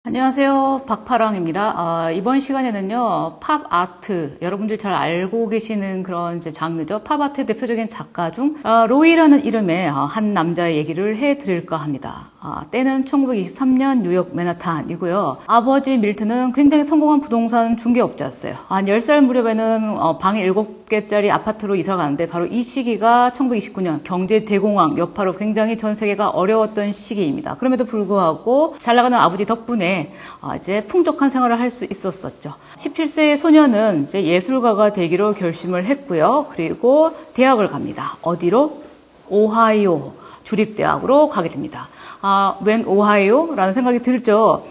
안녕하세요. 박파랑입니다. 이번 시간에는요, 팝 아트, 여러분들 잘 알고 계시는 그런 이제 장르죠. 팝 아트의 대표적인 작가 중, 로이라는 이름의 한 남자의 얘기를 해드릴까 합니다. 때는 1923년 뉴욕 맨하탄이고요. 아버지 밀튼은 굉장히 성공한 부동산 중개업자였어요. 한 10살 무렵에는 방이 7개짜리 아파트로 이사 가는데 바로 이 시기가 1929년 경제 대공황 여파로 굉장히 전 세계가 어려웠던 시기입니다. 그럼에도 불구하고 잘 나가는 아버지 덕분에 이제 풍족한 생활을 할 수 있었었죠. 17세의 소녀는 이제 예술가가 되기로 결심을 했고요. 그리고 대학을 갑니다. 어디로? 오하이오 주립대학으로 가게 됩니다. 웬 오하이오라는 생각이 들죠.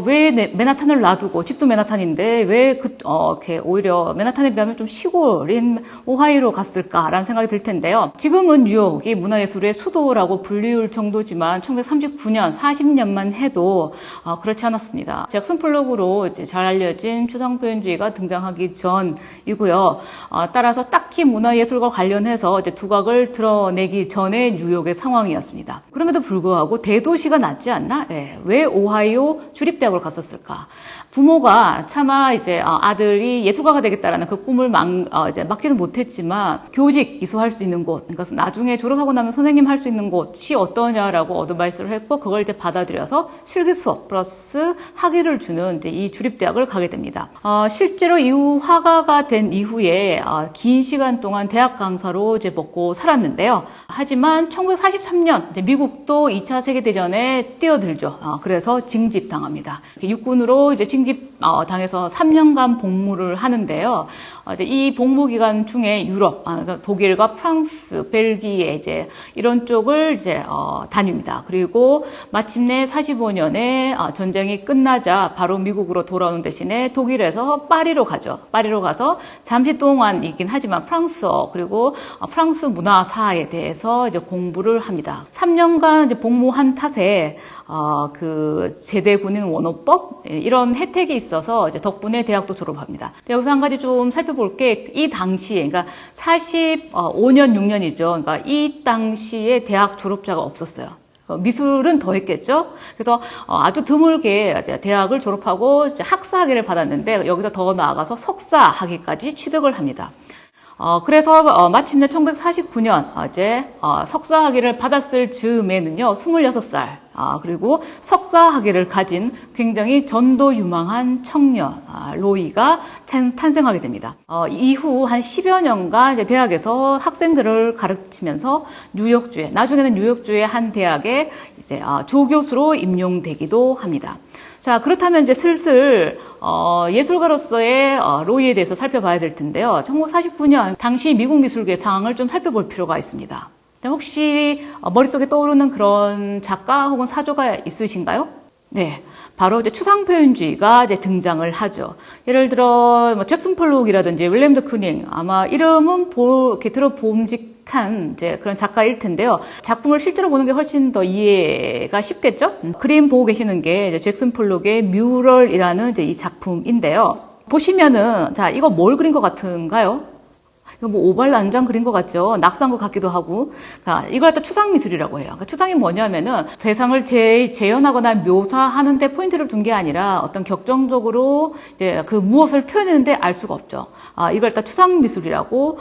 왜 맨하탄을 놔두고, 집도 맨하탄인데, 왜 이렇게 오히려 맨하탄에 비하면 좀 시골인 오하이오로 갔을까라는 생각이 들 텐데요. 지금은 뉴욕이 문화예술의 수도라고 불리울 정도지만, 1939년, 40년만 해도, 그렇지 않았습니다. 잭슨 폴록으로 이제 잘 알려진 추상표현주의가 등장하기 전이고요. 따라서 딱히 문화예술과 관련해서 이제 두각을 드러내기 전에 뉴욕의 상황이었습니다. 그럼에도 불구하고 대도시가 낫지 않나? 왜 오하이오 주립대학을 갔었을까? 부모가 차마 이제 아들이 예술가가 되겠다라는 그 꿈을 막지는 못했지만 교직 이수할 수 있는 곳, 그러니까 나중에 졸업하고 나면 선생님 할 수 있는 곳이 어떠냐라고 어드바이스를 했고 그걸 이제 받아들여서 실기 수업 플러스 학위를 주는 이제 이 주립대학을 가게 됩니다. 실제로 이후 화가가 된 이후에 긴 시간 동안 대학 강사로 이제 먹고 살았는데요. 하지만 1943년 이제 미국도 2차 세계대전에 뛰어들죠. 그래서 징집당합니다. 육군으로 이제 당해서 3년간 복무를 하는데요. 이제 이 복무 기간 중에 유럽, 그러니까 독일과 프랑스, 벨기에 이제 이런 쪽을 이제 다닙니다. 그리고 마침내 45년에 전쟁이 끝나자 바로 미국으로 돌아오는 대신에 독일에서 파리로 가죠. 파리로 가서 잠시 동안이긴 하지만 프랑스어 그리고 프랑스 문화사에 대해서 이제 공부를 합니다. 3년간 이제 복무한 탓에 그 제대 군인 원호법 이런 혜택이 있어서 이제 덕분에 대학도 졸업합니다. 여기서 한 가지 좀 살펴볼 게 이 당시에 그러니까 45년 6년이죠. 그러니까 이 당시에 대학 졸업자가 없었어요. 미술은 더 했겠죠. 그래서 아주 드물게 대학을 졸업하고 학사 학위를 받았는데 여기서 더 나아가서 석사 학위까지 취득을 합니다. 그래서 마침내 1949년 이제 석사 학위를 받았을 즈음에는요 26살 그리고 석사 학위를 가진 굉장히 전도유망한 청년 로이가 탄생하게 됩니다. 이후 한 10여 년간 이제 대학에서 학생들을 가르치면서 뉴욕주의 나중에는 뉴욕주의 한 대학에 이제 조교수로 임용되기도 합니다. 자, 그렇다면 이제 슬슬 예술가로서의 로이에 대해서 살펴봐야 될 텐데요. 1949년 당시 미국 미술계의 상황을 좀 살펴볼 필요가 있습니다. 혹시 머릿속에 떠오르는 그런 작가 혹은 사조가 있으신가요? 네. 바로 이제 추상표현주의가 이제 등장을 하죠. 예를 들어, 잭슨 폴록이라든지 윌리엄 드 쿠닝, 아마 이름은 이렇게 들어봄직한 이제 그런 작가일 텐데요. 작품을 실제로 보는 게 훨씬 더 이해가 쉽겠죠? 그림 보고 계시는 게 이제 잭슨 폴록의 뮤럴이라는 이제 이 작품인데요. 보시면은, 자, 이거 뭘 그린 것 같은가요? 이거 뭐 오발 난장 그린 것 같죠? 낙서한 것 같기도 하고. 그러니까 이걸 갖다 추상미술이라고 해요. 그러니까 추상이 뭐냐면은 세상을 재현하거나 묘사하는데 포인트를 둔 게 아니라 어떤 격정적으로 이제 그 무엇을 표현했는데 알 수가 없죠. 이걸 갖다 추상미술이라고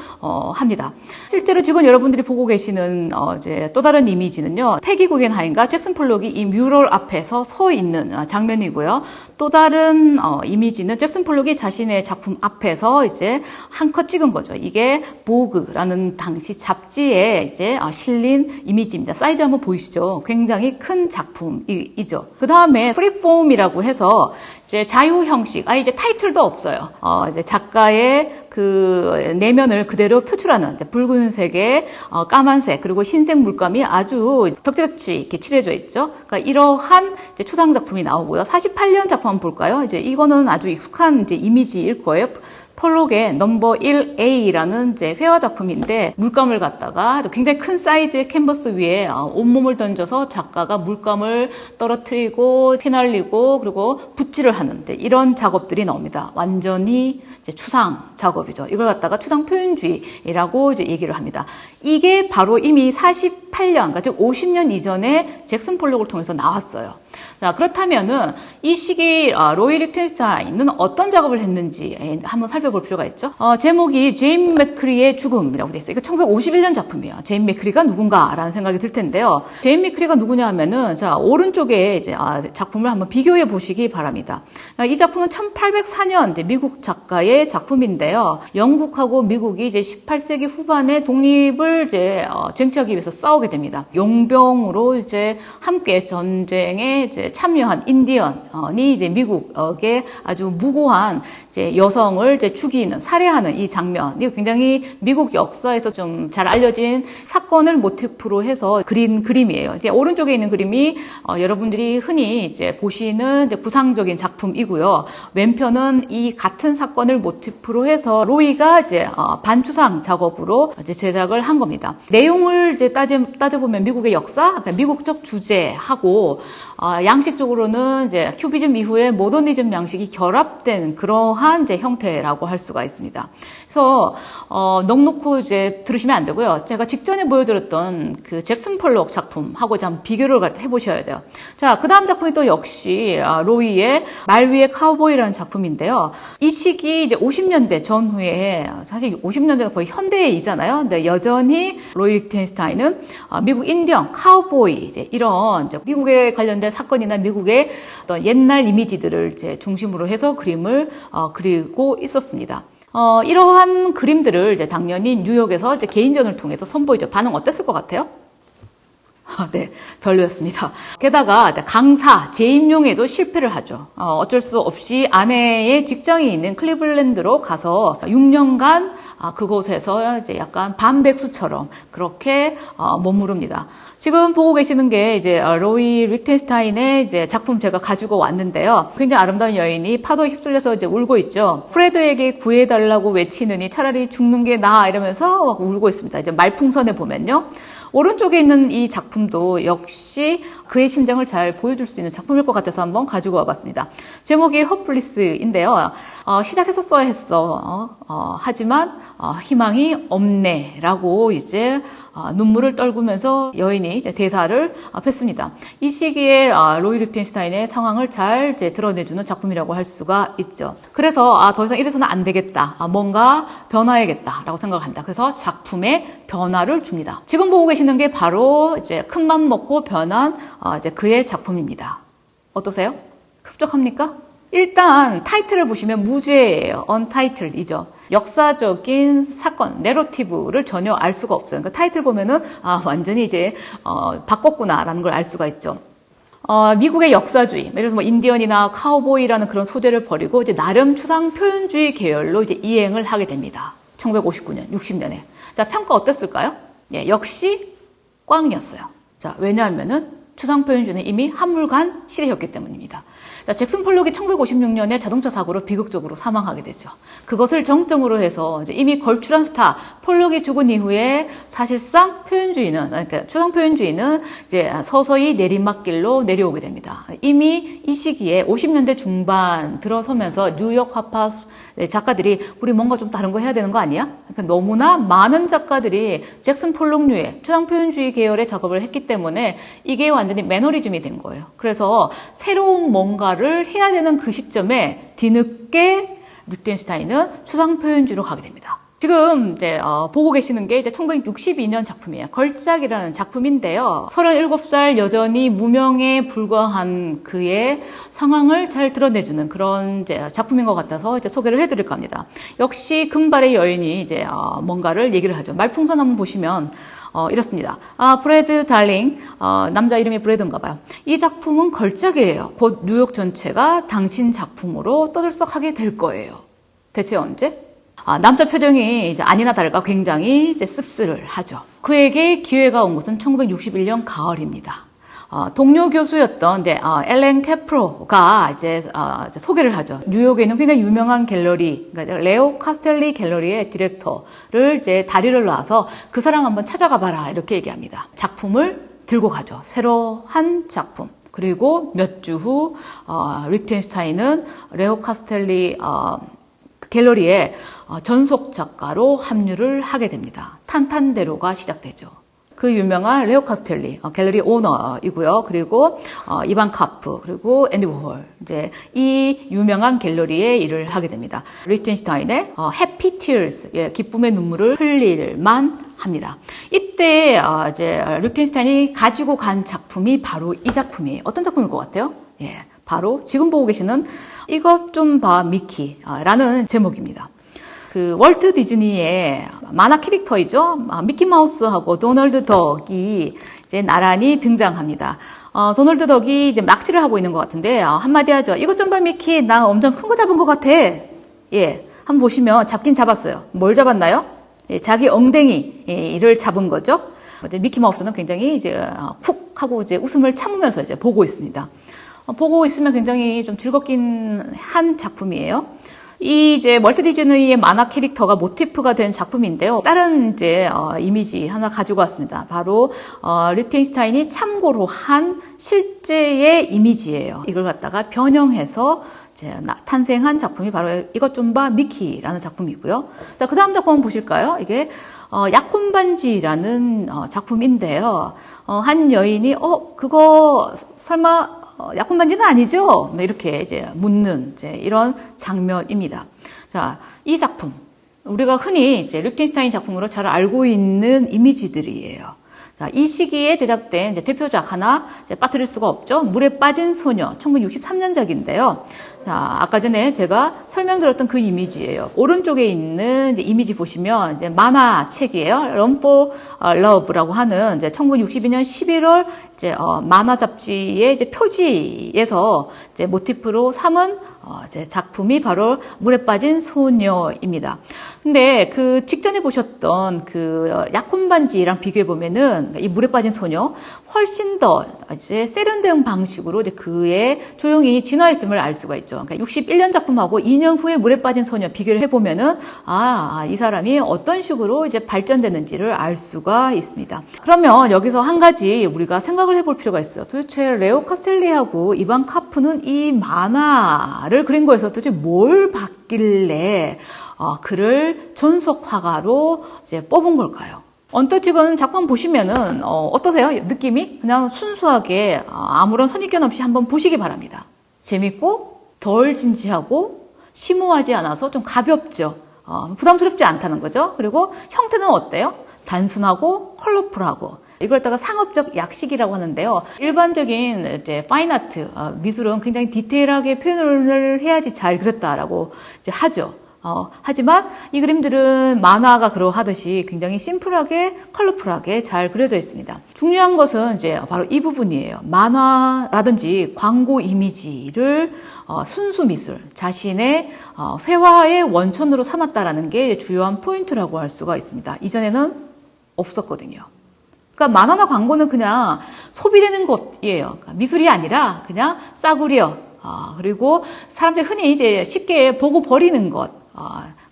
합니다. 실제로 지금 여러분들이 보고 계시는 이제 또 다른 이미지는요. 패기 구겐하임과 잭슨 폴록이 이 뮤럴 앞에서 서 있는 장면이고요. 또 다른 이미지는 잭슨 폴록이 자신의 작품 앞에서 이제 한 컷 찍은 거죠. 이게 보그라는 당시 잡지에 이제 실린 이미지입니다. 사이즈 한번 보이시죠? 굉장히 큰 작품이죠. 그 다음에 프리폼이라고 해서 이제 자유 형식, 이제 타이틀도 없어요. 이제 작가의 그 내면을 그대로 표출하는 붉은색의 까만색 그리고 흰색 물감이 아주 덕지덕지 이렇게 칠해져 있죠. 그러니까 이러한 이제 추상 작품이 나오고요. 48년 작품 한번 볼까요? 이제 이거는 아주 익숙한 이제 이미지일 거예요. 폴록의 넘버 1A라는 이제 회화 작품인데 물감을 갖다가 굉장히 큰 사이즈의 캔버스 위에 온몸을 던져서 작가가 물감을 떨어뜨리고 휘날리고 그리고 붓질을 하는 이런 작업들이 나옵니다. 완전히 이제 추상 작업이죠. 이걸 갖다가 추상 표현주의라고 이제 얘기를 합니다. 이게 바로 이미 48 18년, 그러니까 즉 50년 이전에 잭슨 폴록을 통해서 나왔어요. 자, 그렇다면은 이 시기 로이 리텐스타인은 어떤 작업을 했는지 한번 살펴볼 필요가 있죠. 제목이 제임 맥크리의 죽음이라고 돼 있어요. 이거 1951년 작품이에요. 제임 맥크리가 누군가라는 생각이 들 텐데요. 제임 맥크리가 누구냐 하면은 자, 오른쪽에 이제 작품을 한번 비교해 보시기 바랍니다. 이 작품은 1804년 미국 작가의 작품인데요. 영국하고 미국이 이제 18세기 후반에 독립을 이제 쟁취하기 위해서 싸우게 됩니다. 용병으로 이제 함께 전쟁에 이제 참여한 인디언이 이제 미국의 아주 무고한 이제 여성을 이제 죽이는, 살해하는 이 장면. 이거 굉장히 미국 역사에서 좀 잘 알려진 사건을 모티프로 해서 그린 그림이에요. 이제 오른쪽에 있는 그림이 여러분들이 흔히 이제 보시는 이제 구상적인 작품이고요. 왼편은 이 같은 사건을 모티프로 해서 로이가 이제 반추상 작업으로 이제 제작을 한 겁니다. 내용을 이제 따져보면 미국의 역사, 그러니까 미국적 주제하고 양식적으로는 이제 큐비즘 이후에 모더니즘 양식이 결합된 그러한 이제 형태라고 할 수가 있습니다. 그래서 넉넉히 이제 들으시면 안 되고요. 제가 직전에 보여드렸던 그 잭슨 폴록 작품하고 한번 비교를 해보셔야 돼요. 자, 그 다음 작품이 또 역시 로이의 말 위의 카우보이라는 작품인데요. 이 시기 이제 50년대 전후에, 사실 50년대는 거의 현대이잖아요. 근데 여전히 로이 리텐스타인은 미국 인디언, 카우보이 이제 이런 이제 미국에 관련된 사건이나 미국의 어떤 옛날 이미지들을 이제 중심으로 해서 그림을 그리고 있었습니다. 이러한 그림들을 이제 당연히 뉴욕에서 이제 개인전을 통해서 선보이죠. 반응 어땠을 것 같아요? 네, 별로였습니다. 게다가 강사, 재임용에도 실패를 하죠. 어쩔 수 없이 아내의 직장이 있는 클리블랜드로 가서 6년간 그곳에서 이제 약간 반백수처럼 그렇게 머무릅니다. 지금 보고 계시는 게 이제 로이 리텐스타인의 이제 작품 제가 가지고 왔는데요. 굉장히 아름다운 여인이 파도에 휩쓸려서 이제 울고 있죠. 프레드에게 구해달라고 외치느니 차라리 죽는 게 나아 이러면서 막 울고 있습니다. 이제 말풍선에 보면요. 오른쪽에 있는 이 작품도 역시 그의 심정을 잘 보여줄 수 있는 작품일 것 같아서 한번 가지고 와봤습니다. 제목이 헛블리스인데요. 시작했었어야 했어. 하지만 희망이 없네 라고 이제 눈물을 떨구면서 여인이 이제 대사를 폈습니다. 이 시기에 로이 리텐스타인의 상황을 잘 이제 드러내주는 작품이라고 할 수가 있죠. 그래서 더 이상 이래서는 안 되겠다. 뭔가 변화해야겠다라고 생각합니다. 그래서 작품에 변화를 줍니다. 지금 보고 계시는 게 바로 이제 큰맘 먹고 변한 이제 그의 작품입니다. 어떠세요? 흡족합니까? 일단 타이틀을 보시면 무죄예요. 언타이틀이죠. 역사적인 사건, 내러티브를 전혀 알 수가 없어요. 그러니까 타이틀 보면은 완전히 이제 바꿨구나라는 걸 알 수가 있죠. 미국의 역사주의, 예를 들어서 뭐 인디언이나 카우보이라는 그런 소재를 버리고 이제 나름 추상 표현주의 계열로 이제 이행을 하게 됩니다. 1959년, 60년에. 자, 평가 어땠을까요? 예, 역시 꽝이었어요. 자, 왜냐하면은 추상 표현주의는 이미 한물간 시대였기 때문입니다. 자, 잭슨 폴록이 1956년에 자동차 사고로 비극적으로 사망하게 되죠. 그것을 정점으로 해서 이제 이미 걸출한 스타 폴록이 죽은 이후에 사실상 표현주의는, 그러니까 추상 표현주의는 이제 서서히 내리막길로 내려오게 됩니다. 이미 이 시기에 50년대 중반 들어서면서 뉴욕 화파 작가들이 우리 뭔가 좀 다른 거 해야 되는 거 아니야? 그러니까 너무나 많은 작가들이 잭슨 폴록류의 추상 표현주의 계열의 작업을 했기 때문에 이게 완전히 매너리즘이 된 거예요. 그래서 새로운 뭔가를 해야 되는 그 시점에 뒤늦게 리텐스타인은 추상 표현주의로 가게 됩니다. 지금 이제 보고 계시는 게 이제 1962년 작품이에요. 걸작이라는 작품인데요. 37살 여전히 무명에 불과한 그의 상황을 잘 드러내주는 그런 이제 작품인 것 같아서 이제 소개를 해드릴까 합니다. 역시 금발의 여인이 이제 뭔가를 얘기를 하죠. 말풍선 한번 보시면 이렇습니다. 브래드 달링, 남자 이름이 브래드인가 봐요. 이 작품은 걸작이에요. 곧 뉴욕 전체가 당신 작품으로 떠들썩하게 될 거예요. 대체 언제? 남자 표정이 이제 아니나 다를까 굉장히 이제 씁쓸하죠. 그에게 기회가 온 것은 1961년 가을입니다. 동료 교수였던 엘렌 캐프로가 이제 소개를 하죠. 뉴욕에 있는 굉장히 유명한 갤러리, 그러니까 레오 카스텔리 갤러리의 디렉터를 이제 다리를 놔서 그 사람 한번 찾아가 봐라 이렇게 얘기합니다. 작품을 들고 가죠. 새로 한 작품. 그리고 몇 주 후 리텐스타인은 레오 카스텔리 갤러리의 전속 작가로 합류를 하게 됩니다. 탄탄대로가 시작되죠. 그 유명한 레오 카스텔리 갤러리 오너이고요. 그리고 이반 카프 그리고 앤디 워홀 이제 이 유명한 갤러리에 일을 하게 됩니다. 리히텐슈타인의 해피 티어스 기쁨의 눈물을 흘릴만 합니다. 이때 이제 리히텐슈타인이 가지고 간 작품이 바로 이 작품이에요. 어떤 작품일 것 같아요? 예, 바로 지금 보고 계시는 이것 좀 봐 미키라는 제목입니다. 그 월트 디즈니의 만화 캐릭터이죠. 미키마우스하고 도널드 덕이 이제 나란히 등장합니다. 도널드 덕이 이제 낚시를 하고 있는 것 같은데 한마디 하죠. 이것 좀 봐 미키, 나 엄청 큰 거 잡은 것 같아. 예, 한번 보시면 잡긴 잡았어요. 뭘 잡았나요? 예, 자기 엉덩이를 잡은 거죠. 미키마우스는 굉장히 이제 쿡 하고 이제 웃음을 참으면서 이제 보고 있습니다. 보고 있으면 굉장히 좀 즐겁긴 한 작품이에요. 이 이제 월트 디즈니의 만화 캐릭터가 모티프가 된 작품인데요. 다른 이제 이미지 하나 가지고 왔습니다. 바로 리히텐슈타인이 참고로 한 실제의 이미지예요. 이걸 갖다가 변형해서 이제 탄생한 작품이 바로 이것 좀 봐 미키라는 작품이고요. 자, 그 다음 작품 한번 보실까요? 이게 약혼 반지라는 작품인데요. 한 여인이 그거 설마 약혼 반지는 아니죠? 이렇게 이제 묻는 이제 이런 장면입니다. 자, 이 작품 우리가 흔히 이제 리히텐슈타인 작품으로 잘 알고 있는 이미지들이에요. 자, 이 시기에 제작된 이제 대표작 하나 이제 빠뜨릴 수가 없죠. 물에 빠진 소녀 1963년작인데요. 자, 아까 전에 제가 설명드렸던 그 이미지예요. 오른쪽에 있는 이제 이미지 보시면 이제 만화책이에요. Run for Love라고 하는 이제 1962년 11월 이제 만화 잡지의 이제 표지에서 이제 모티프로 삼은 이제 작품이 바로 물에 빠진 소녀입니다. 근데 그 직전에 보셨던 그 약혼 반지랑 비교해 보면은 이 물에 빠진 소녀 훨씬 더 이제 세련된 방식으로 이제 그의 조형이 진화했음을 알 수가 있죠. 그러니까 61년 작품하고 2년 후에 물에 빠진 소녀 비교를 해보면은 이 사람이 어떤 식으로 이제 발전되는지를 알 수가 있습니다. 그러면 여기서 한 가지 우리가 생각을 해볼 필요가 있어요. 도대체 레오 카스텔리하고 이반 카프는 이 만화를 그린 거에서 도대체 뭘 봤길래 그를 전속 화가로 이제 뽑은 걸까요? 언뜻 지금 작품 보시면은 어떠세요? 느낌이? 그냥 순수하게 아무런 선입견 없이 한번 보시기 바랍니다. 재밌고 덜 진지하고 심오하지 않아서 좀 가볍죠. 부담스럽지 않다는 거죠. 그리고 형태는 어때요? 단순하고 컬러풀하고 이걸 갖다가 상업적 약식이라고 하는데요. 일반적인 이제 파인아트 미술은 굉장히 디테일하게 표현을 해야지 잘 그렸다라고 이제 하죠. 하지만 이 그림들은 만화가 그러하듯이 굉장히 심플하게 컬러풀하게 잘 그려져 있습니다. 중요한 것은 이제 바로 이 부분이에요. 만화라든지 광고 이미지를 순수 미술, 자신의 회화의 원천으로 삼았다라는 게 주요한 포인트라고 할 수가 있습니다. 이전에는 없었거든요. 그러니까 만화나 광고는 그냥 소비되는 것이에요. 그러니까 미술이 아니라 그냥 싸구려, 그리고 사람들이 흔히 이제 쉽게 보고 버리는 것,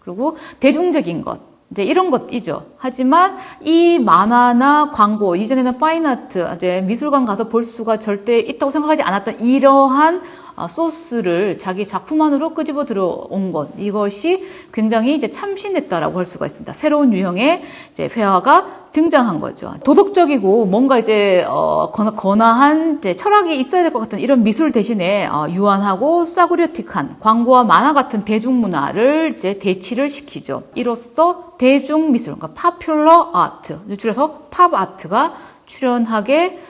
그리고 대중적인 것, 이제 이런 것이죠. 하지만 이 만화나 광고, 이전에는 파인아트, 이제 미술관 가서 볼 수가 절대 있다고 생각하지 않았던 이러한 소스를 자기 작품 안으로 끄집어 들어온 것, 이것이 굉장히 이제 참신했다라고 할 수가 있습니다. 새로운 유형의 이제 회화가 등장한 거죠. 도덕적이고 뭔가 이제 건아한 이제 철학이 있어야 될 것 같은 이런 미술 대신에 유한하고 싸구려틱한 광고와 만화 같은 대중문화를 이제 대치를 시키죠. 이로써 대중미술, 그러니까 파퓰러 아트, 줄여서 팝 아트가 출현하게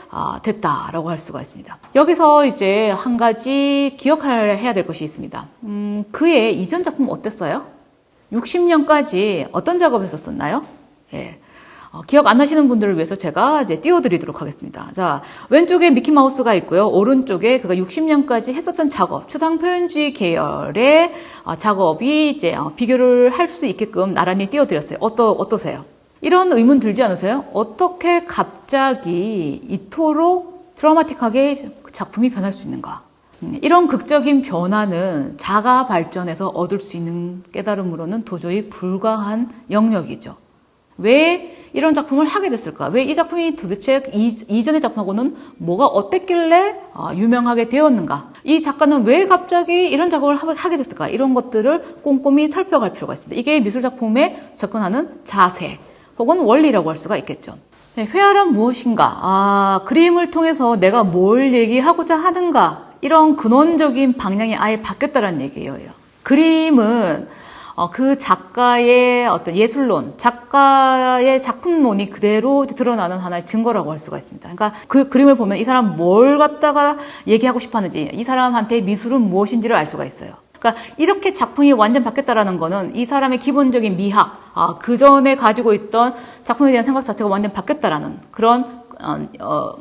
됐다라고 할 수가 있습니다. 여기서 이제 한 가지 기억해야 될 것이 있습니다. 그의 이전 작품 어땠어요? 60년까지 어떤 작업을 했었나요? 예. 기억 안 나시는 분들을 위해서 제가 이제 띄워드리도록 하겠습니다. 자, 왼쪽에 미키마우스가 있고요. 오른쪽에 그가 60년까지 했었던 작업, 추상표현주의 계열의 작업이 이제 비교를 할 수 있게끔 나란히 띄워드렸어요. 어떠세요? 이런 의문 들지 않으세요? 어떻게 갑자기 이토록 드라마틱하게 작품이 변할 수 있는가? 이런 극적인 변화는 자가 발전해서 얻을 수 있는 깨달음으로는 도저히 불가한 영역이죠. 왜 이런 작품을 하게 됐을까? 왜 이 작품이 도대체 이전의 작품하고는 뭐가 어땠길래 유명하게 되었는가? 이 작가는 왜 갑자기 이런 작업을 하게 됐을까? 이런 것들을 꼼꼼히 살펴갈 필요가 있습니다. 이게 미술작품에 접근하는 자세 혹은 원리라고 할 수가 있겠죠. 네, 회화란 무엇인가? 그림을 통해서 내가 뭘 얘기하고자 하는가? 이런 근원적인 방향이 아예 바뀌었다는 얘기예요. 그림은 그 작가의 어떤 예술론, 작가의 작품론이 그대로 드러나는 하나의 증거라고 할 수가 있습니다. 그러니까 그 그림을 보면 이 사람 뭘 갖다가 얘기하고 싶어 하는지, 이 사람한테 미술은 무엇인지를 알 수가 있어요. 그러니까 이렇게 작품이 완전 바뀌었다라는 거는 이 사람의 기본적인 미학, 그 전에 가지고 있던 작품에 대한 생각 자체가 완전 바뀌었다라는 그런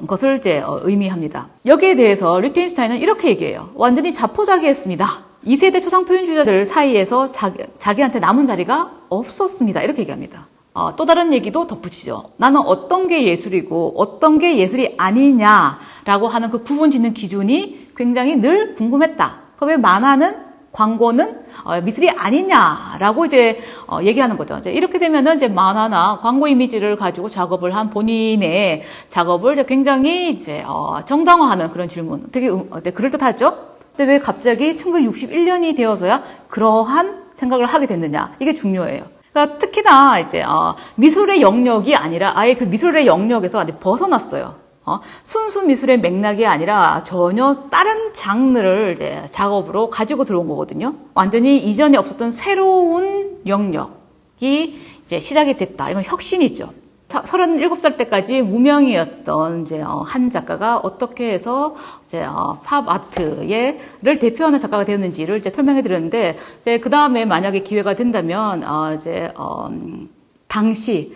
것을 이제 의미합니다. 여기에 대해서 리트겐슈타인은 이렇게 얘기해요. 완전히 자포자기했습니다. 2세대 초상 표현주의자들 사이에서 자기한테 남은 자리가 없었습니다. 이렇게 얘기합니다. 또 다른 얘기도 덧붙이죠. 나는 어떤 게 예술이고 어떤 게 예술이 아니냐라고 하는 그 구분 짓는 기준이 굉장히 늘 궁금했다. 왜 만화는 광고는 미술이 아니냐라고 이제 얘기하는 거죠. 이제 이렇게 되면은 이제 만화나 광고 이미지를 가지고 작업을 한 본인의 작업을 이제 굉장히 이제 정당화하는 그런 질문. 되게 그럴듯하죠? 근데 왜 갑자기 1961년이 되어서야 그러한 생각을 하게 됐느냐? 이게 중요해요. 그러니까 특히나 이제 미술의 영역이 아니라 아예 그 미술의 영역에서 아직 벗어났어요. 순수 미술의 맥락이 아니라 전혀 다른 장르를 이제 작업으로 가지고 들어온 거거든요. 완전히 이전에 없었던 새로운 영역이 이제 시작이 됐다. 이건 혁신이죠. 37살 때까지 무명이었던 이제 한 작가가 어떻게 해서 이제 팝 아트를 대표하는 작가가 되었는지를 이제 설명해 드렸는데, 이제 그 다음에 만약에 기회가 된다면 이제 당시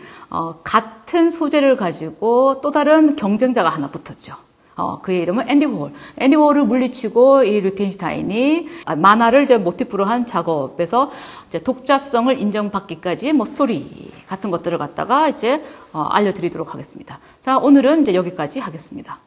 같은 소재를 가지고 또 다른 경쟁자가 하나 붙었죠. 그의 이름은 앤디 홀. 앤디 홀을 물리치고 이 리텐슈타인이 만화를 이제 모티프로 한 작업에서 이제 독자성을 인정받기까지 뭐 스토리 같은 것들을 갖다가 이제 알려드리도록 하겠습니다. 자, 오늘은 이제 여기까지 하겠습니다.